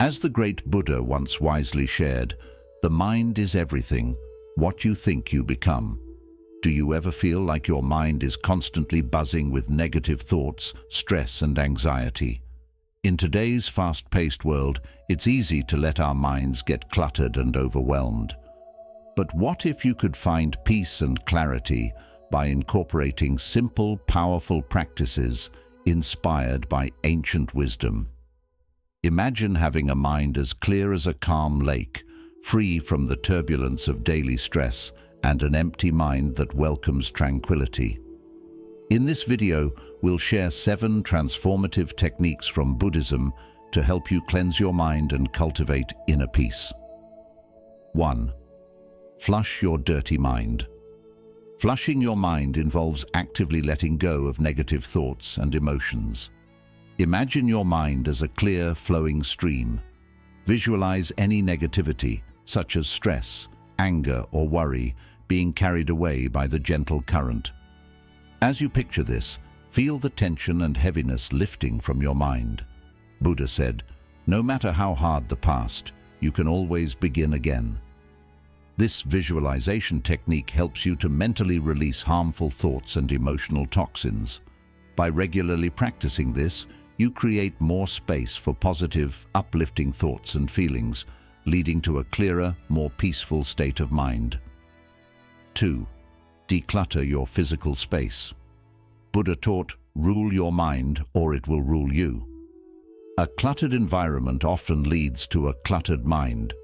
As the great Buddha once wisely shared, the mind is everything. What you think you become. Do you ever feel like your mind is constantly buzzing with negative thoughts, stress and anxiety? In today's fast-paced world, it's easy to let our minds get cluttered and overwhelmed. But what if you could find peace and clarity by incorporating simple, powerful practices inspired by ancient wisdom? Imagine having a mind as clear as a calm lake, free from the turbulence of daily stress, and an empty mind that welcomes tranquility. In this video, we'll share 7 transformative techniques from Buddhism to help you cleanse your mind and cultivate inner peace. 1. Flush your dirty mind. Flushing your mind involves actively letting go of negative thoughts and emotions. Imagine your mind as a clear, flowing stream. Visualize any negativity, such as stress, anger, or worry, being carried away by the gentle current. As you picture this, feel the tension and heaviness lifting from your mind. Buddha said, "No matter how hard the past, you can always begin again." This visualization technique helps you to mentally release harmful thoughts and emotional toxins. By regularly practicing this, you create more space for positive, uplifting thoughts and feelings, leading to a clearer, more peaceful state of mind. 2. Declutter your physical space. Buddha taught, "Rule your mind, or it will rule you." A cluttered environment often leads to a cluttered mind.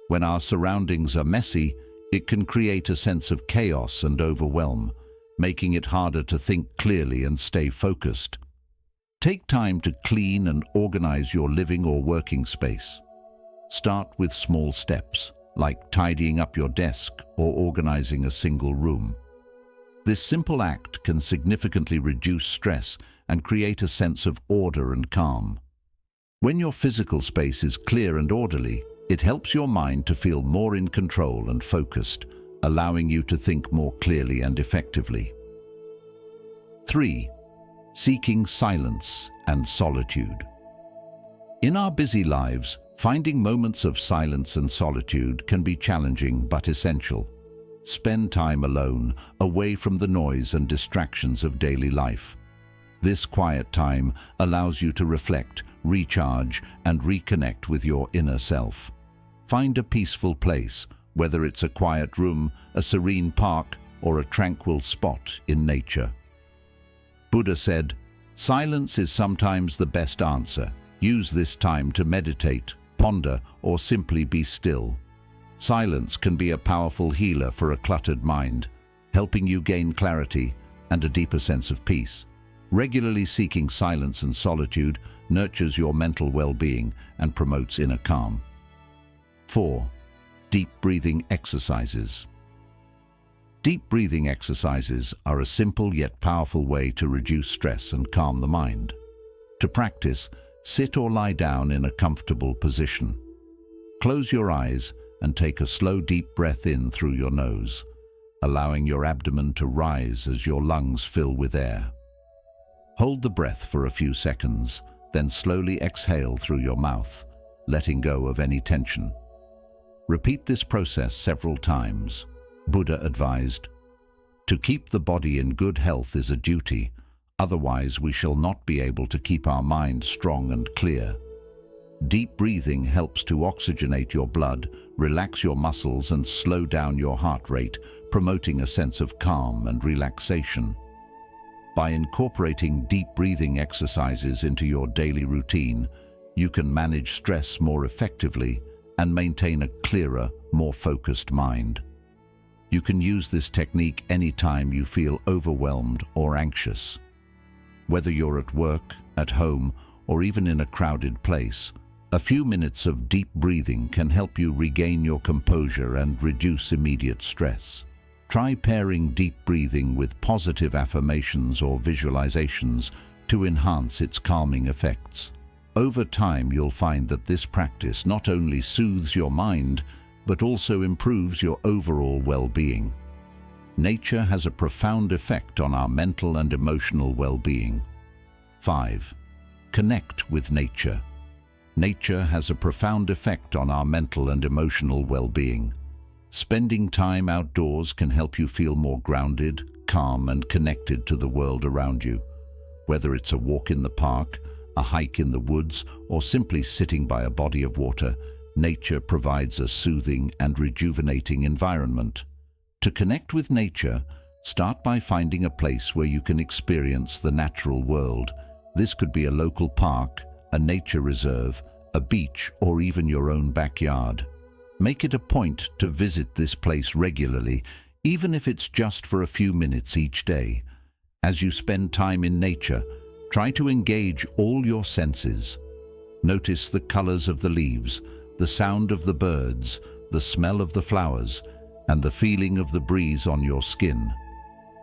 When our surroundings are messy, it can create a sense of chaos and overwhelm, making it harder to think clearly and stay focused. Take time to clean and organize your living or working space. Start with small steps, like tidying up your desk or organizing a single room. This simple act can significantly reduce stress and create a sense of order and calm. When your physical space is clear and orderly, it helps your mind to feel more in control and focused, allowing you to think more clearly and effectively. 3. Seeking silence and solitude. In our busy lives, finding moments of silence and solitude can be challenging but essential. Spend time alone, away from the noise and distractions of daily life. This quiet time allows you to reflect, recharge, and reconnect with your inner self. Find a peaceful place, whether it's a quiet room, a serene park, or a tranquil spot in nature. Buddha said, "Silence is sometimes the best answer. Use this time to meditate, ponder, or simply be still." Silence can be a powerful healer for a cluttered mind, helping you gain clarity and a deeper sense of peace. Regularly seeking silence and solitude nurtures your mental well-being and promotes inner calm. 4. Deep breathing exercises. Deep breathing exercises are a simple yet powerful way to reduce stress and calm the mind. To practice, sit or lie down in a comfortable position. Close your eyes and take a slow, deep breath in through your nose, allowing your abdomen to rise as your lungs fill with air. Hold the breath for a few seconds, then slowly exhale through your mouth, letting go of any tension. Repeat this process several times. Buddha advised, "To keep the body in good health is a duty, otherwise we shall not be able to keep our mind strong and clear." Deep breathing helps to oxygenate your blood, relax your muscles, and slow down your heart rate, promoting a sense of calm and relaxation. By incorporating deep breathing exercises into your daily routine, you can manage stress more effectively and maintain a clearer, more focused mind. You can use this technique anytime you feel overwhelmed or anxious. Whether you're at work, at home, or even in a crowded place, a few minutes of deep breathing can help you regain your composure and reduce immediate stress. Try pairing deep breathing with positive affirmations or visualizations to enhance its calming effects. Over time, you'll find that this practice not only soothes your mind, but also improves your overall well-being. Nature has a profound effect on our mental and emotional well-being. 5. Connect with nature. Nature has a profound effect on our mental and emotional well-being. Spending time outdoors can help you feel more grounded, calm, and connected to the world around you. Whether it's a walk in the park, a hike in the woods, or simply sitting by a body of water, nature provides a soothing and rejuvenating environment. To connect with nature, start by finding a place where you can experience the natural world. This could be a local park, a nature reserve, a beach, or even your own backyard. Make it a point to visit this place regularly, even if it's just for a few minutes each day. As you spend time in nature, try to engage all your senses. Notice the colors of the leaves, the sound of the birds, the smell of the flowers, and the feeling of the breeze on your skin.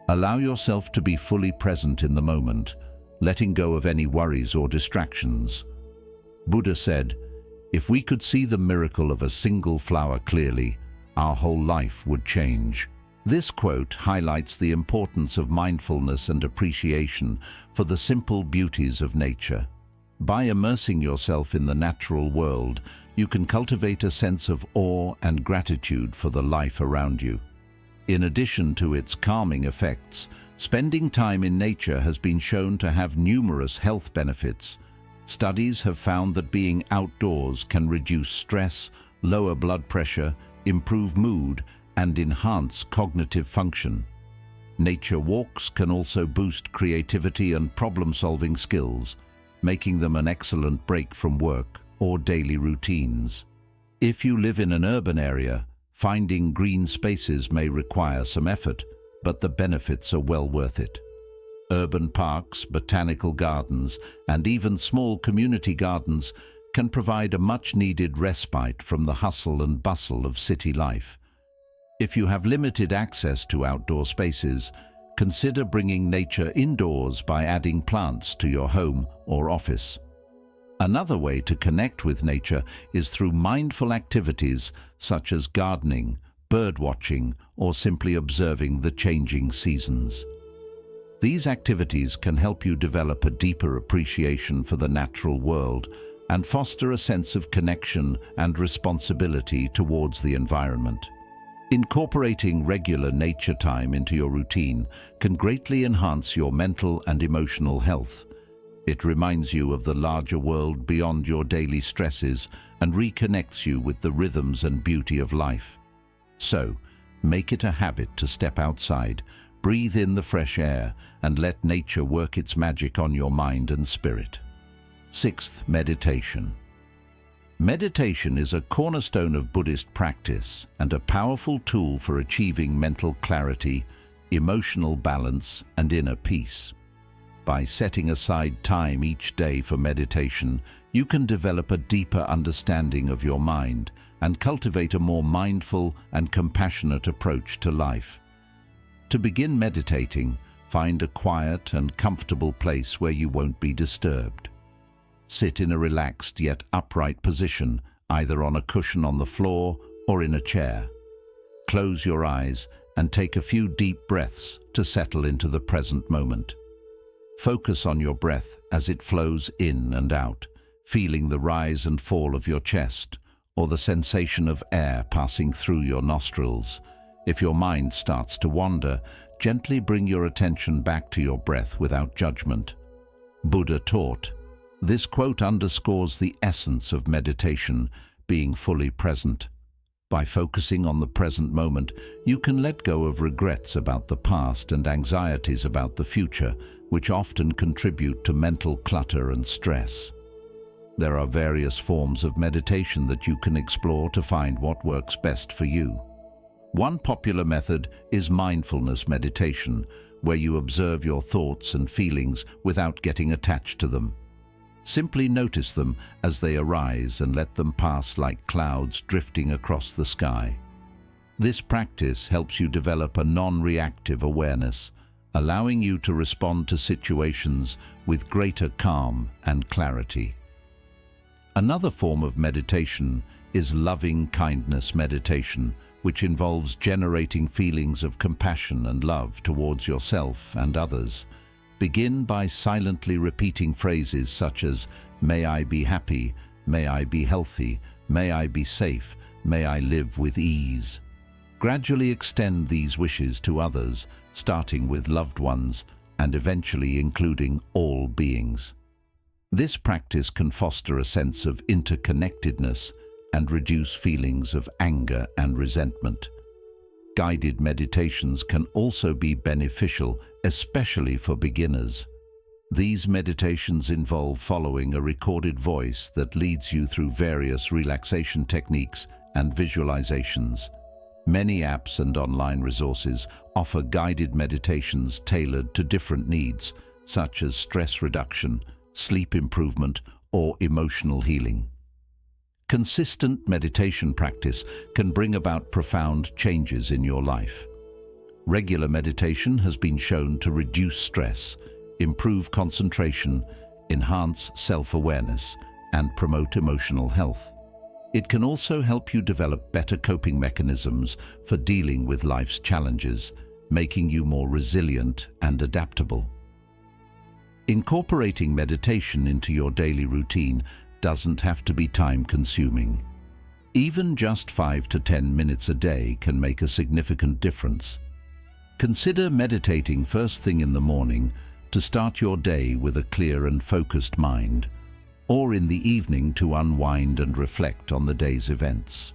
Allow yourself to be fully present in the moment, letting go of any worries or distractions. Buddha said, "If we could see the miracle of a single flower clearly, our whole life would change." This quote highlights the importance of mindfulness and appreciation for the simple beauties of nature. By immersing yourself in the natural world, you can cultivate a sense of awe and gratitude for the life around you. In addition to its calming effects, spending time in nature has been shown to have numerous health benefits. Studies have found that being outdoors can reduce stress, lower blood pressure, improve mood, and enhance cognitive function. Nature walks can also boost creativity and problem-solving skills, making them an excellent break from work or daily routines. If you live in an urban area, finding green spaces may require some effort, but the benefits are well worth it. Urban parks, botanical gardens, and even small community gardens can provide a much-needed respite from the hustle and bustle of city life. If you have limited access to outdoor spaces, consider bringing nature indoors by adding plants to your home or office. Another way to connect with nature is through mindful activities such as gardening, bird watching, or simply observing the changing seasons. These activities can help you develop a deeper appreciation for the natural world and foster a sense of connection and responsibility towards the environment. Incorporating regular nature time into your routine can greatly enhance your mental and emotional health. It reminds you of the larger world beyond your daily stresses and reconnects you with the rhythms and beauty of life. So, make it a habit to step outside, breathe in the fresh air, and let nature work its magic on your mind and spirit. Sixth, meditation. Meditation is a cornerstone of Buddhist practice and a powerful tool for achieving mental clarity, emotional balance, and inner peace. By setting aside time each day for meditation, you can develop a deeper understanding of your mind and cultivate a more mindful and compassionate approach to life. To begin meditating, find a quiet and comfortable place where you won't be disturbed. Sit in a relaxed yet upright position, either on a cushion on the floor or in a chair. Close your eyes and take a few deep breaths to settle into the present moment. Focus on your breath as it flows in and out, feeling the rise and fall of your chest or the sensation of air passing through your nostrils. If your mind starts to wander, gently bring your attention back to your breath without judgment. Buddha taught. This quote underscores the essence of meditation, being fully present. By focusing on the present moment, you can let go of regrets about the past and anxieties about the future, which often contribute to mental clutter and stress. There are various forms of meditation that you can explore to find what works best for you. One popular method is mindfulness meditation, where you observe your thoughts and feelings without getting attached to them. Simply notice them as they arise and let them pass like clouds drifting across the sky. This practice helps you develop a non-reactive awareness, allowing you to respond to situations with greater calm and clarity. Another form of meditation is loving kindness meditation, which involves generating feelings of compassion and love towards yourself and others. Begin by silently repeating phrases such as, "May I be happy," may I be healthy, may I be safe, may I live with ease. Gradually extend these wishes to others, starting with loved ones and eventually including all beings. This practice can foster a sense of interconnectedness and reduce feelings of anger and resentment. Guided meditations can also be beneficial, especially for beginners. These meditations involve following a recorded voice that leads you through various relaxation techniques and visualizations. Many apps and online resources offer guided meditations tailored to different needs, such as stress reduction, sleep improvement, or emotional healing. Consistent meditation practice can bring about profound changes in your life. Regular meditation has been shown to reduce stress, improve concentration, enhance self-awareness, and promote emotional health. It can also help you develop better coping mechanisms for dealing with life's challenges, making you more resilient and adaptable. Incorporating meditation into your daily routine doesn't have to be time-consuming. Even just 5 to 10 minutes a day can make a significant difference. Consider meditating first thing in the morning to start your day with a clear and focused mind, or in the evening to unwind and reflect on the day's events.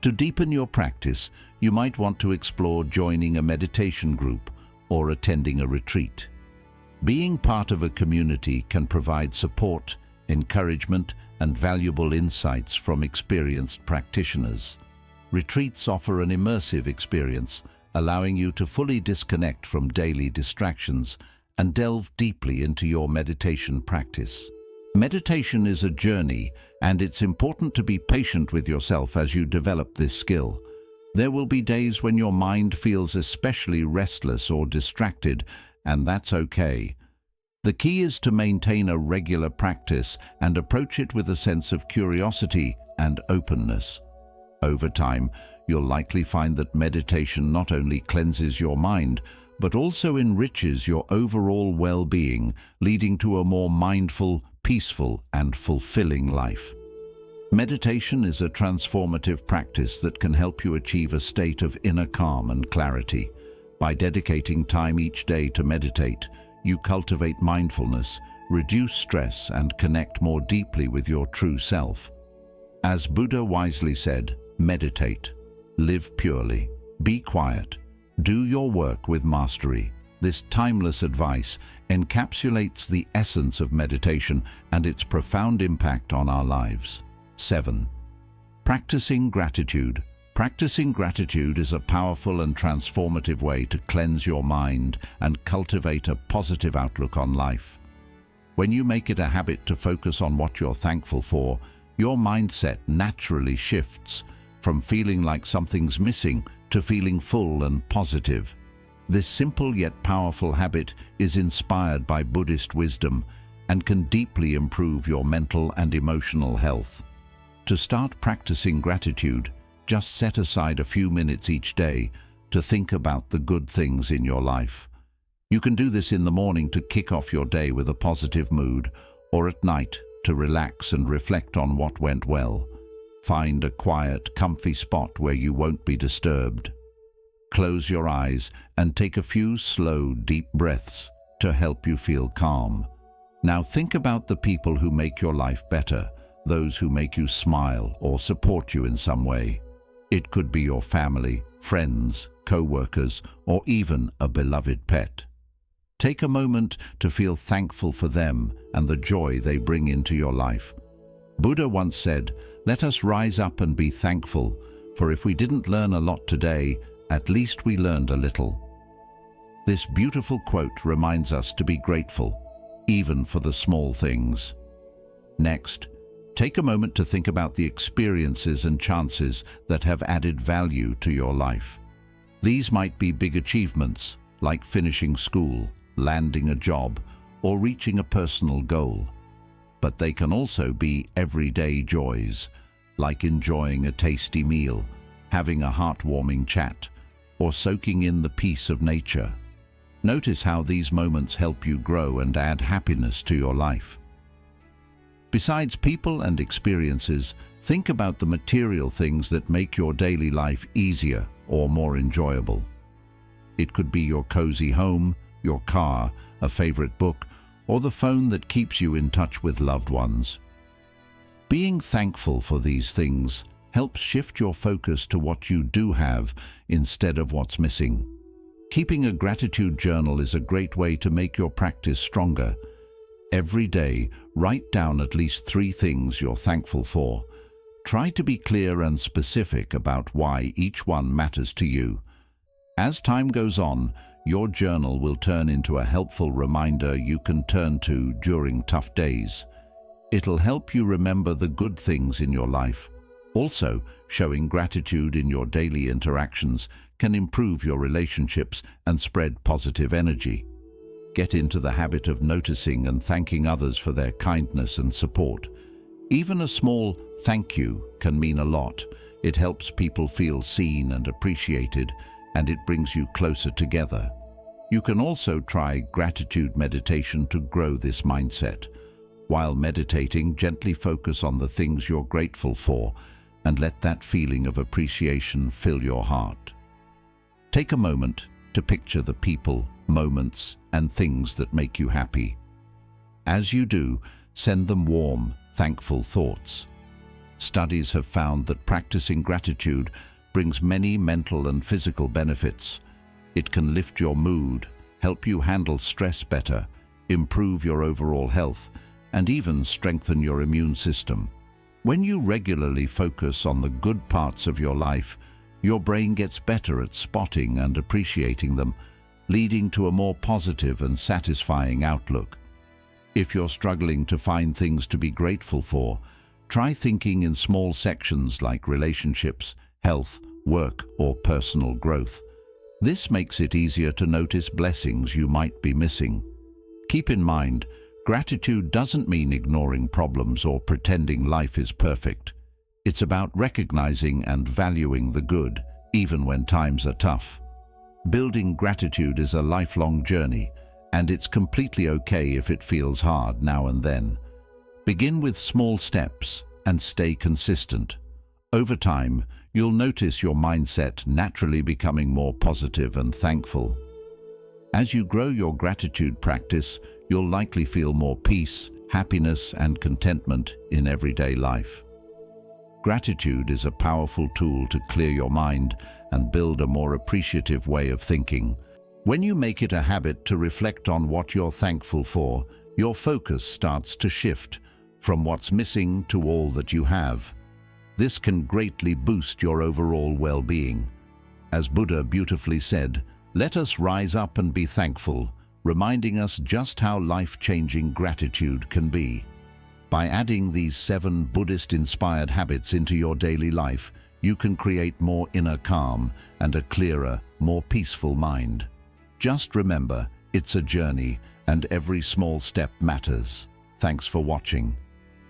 To deepen your practice, you might want to explore joining a meditation group or attending a retreat. Being part of a community can provide support, encouragement, and valuable insights from experienced practitioners. Retreats offer an immersive experience, allowing you to fully disconnect from daily distractions and delve deeply into your meditation practice. Meditation is a journey, and it's important to be patient with yourself as you develop this skill. There will be days when your mind feels especially restless or distracted, and that's okay. The key is to maintain a regular practice and approach it with a sense of curiosity and openness. Over time, you'll likely find that meditation not only cleanses your mind, but also enriches your overall well-being, leading to a more mindful, peaceful, and fulfilling life. Meditation is a transformative practice that can help you achieve a state of inner calm and clarity. By dedicating time each day to meditate, you cultivate mindfulness, reduce stress, and connect more deeply with your true self. As Buddha wisely said, meditate, live purely, be quiet, do your work with mastery. This timeless advice encapsulates the essence of meditation and its profound impact on our lives. 7. Practicing gratitude. Practicing gratitude is a powerful and transformative way to cleanse your mind and cultivate a positive outlook on life. When you make it a habit to focus on what you're thankful for, your mindset naturally shifts from feeling like something's missing to feeling full and positive. This simple yet powerful habit is inspired by Buddhist wisdom and can deeply improve your mental and emotional health. To start practicing gratitude, just set aside a few minutes each day to think about the good things in your life. You can do this in the morning to kick off your day with a positive mood, or at night to relax and reflect on what went well. Find a quiet, comfy spot where you won't be disturbed. Close your eyes and take a few slow, deep breaths to help you feel calm. Now think about the people who make your life better, those who make you smile or support you in some way. It could be your family, friends, co-workers, or even a beloved pet. Take a moment to feel thankful for them and the joy they bring into your life. Buddha once said, "Let us rise up and be thankful, for if we didn't learn a lot today, at least we learned a little." This beautiful quote reminds us to be grateful, even for the small things. Next, take a moment to think about the experiences and chances that have added value to your life. These might be big achievements, like finishing school, landing a job, or reaching a personal goal. But they can also be everyday joys, like enjoying a tasty meal, having a heartwarming chat, or soaking in the peace of nature. Notice how these moments help you grow and add happiness to your life. Besides people and experiences, think about the material things that make your daily life easier or more enjoyable. It could be your cozy home, your car, a favorite book, or the phone that keeps you in touch with loved ones. Being thankful for these things helps shift your focus to what you do have instead of what's missing. Keeping a gratitude journal is a great way to make your practice stronger. Every day, write down at least 3 things you're thankful for. Try to be clear and specific about why each one matters to you. As time goes on, your journal will turn into a helpful reminder you can turn to during tough days. It'll help you remember the good things in your life. Also, showing gratitude in your daily interactions can improve your relationships and spread positive energy. Get into the habit of noticing and thanking others for their kindness and support. Even a small thank you can mean a lot. It helps people feel seen and appreciated, and it brings you closer together. You can also try gratitude meditation to grow this mindset. While meditating, gently focus on the things you're grateful for and let that feeling of appreciation fill your heart. Take a moment to picture the people, moments, and things that make you happy. As you do, send them warm, thankful thoughts. Studies have found that practicing gratitude brings many mental and physical benefits. It can lift your mood, help you handle stress better, improve your overall health, and even strengthen your immune system. When you regularly focus on the good parts of your life, your brain gets better at spotting and appreciating them, leading to a more positive and satisfying outlook. If you're struggling to find things to be grateful for, try thinking in small sections like relationships, health, work, or personal growth. This makes it easier to notice blessings you might be missing. Keep in mind, gratitude doesn't mean ignoring problems or pretending life is perfect. It's about recognizing and valuing the good, even when times are tough. Building gratitude is a lifelong journey, and it's completely okay if it feels hard now and then. Begin with small steps and stay consistent. Over time, you'll notice your mindset naturally becoming more positive and thankful. As you grow your gratitude practice, you'll likely feel more peace, happiness, and contentment in everyday life. Gratitude is a powerful tool to clear your mind and build a more appreciative way of thinking. When you make it a habit to reflect on what you're thankful for, your focus starts to shift from what's missing to all that you have. This can greatly boost your overall well-being. As Buddha beautifully said, "Let us rise up and be thankful," reminding us just how life-changing gratitude can be. By adding these 7 Buddhist-inspired habits into your daily life, you can create more inner calm and a clearer, more peaceful mind. Just remember, it's a journey, and every small step matters. Thanks for watching.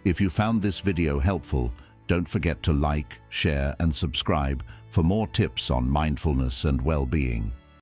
If you found this video helpful, don't forget to like, share, and subscribe for more tips on mindfulness and well-being.